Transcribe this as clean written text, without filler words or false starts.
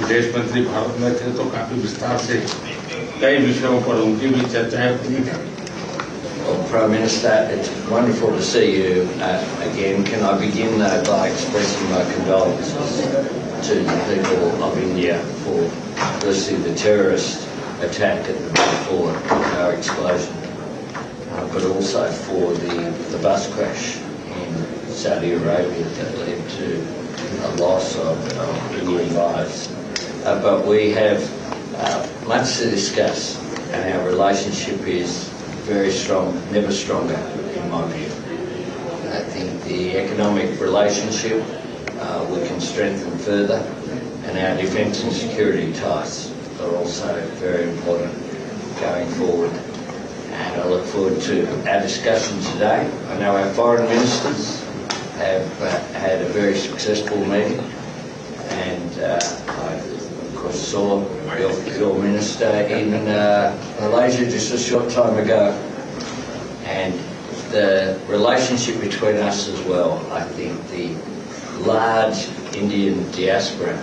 विदेश मंत्री भारत में थे तो काफी विस्तार से कई विषयों पर उनकी भी चर्चाएं हुई हैं। Well, Prime Minister, it's wonderful to see you again. Can I begin by expressing my condolences to the people of India for firstly the terrorist attack at the Balfour Tower explosion, but also for the bus crash in Saudi Arabia that led to a loss of Indian lives. But we have much to discuss, and our relationship is very strong, never stronger in my view. I think the economic relationship we can strengthen further, and our defence and security ties are also very important going forward. And I look forward to our discussion today. I know our foreign ministers have had a very successful meeting, and I of course saw your minister in Malaysia just a short time ago, and the relationship between us as well. I think the large Indian diaspora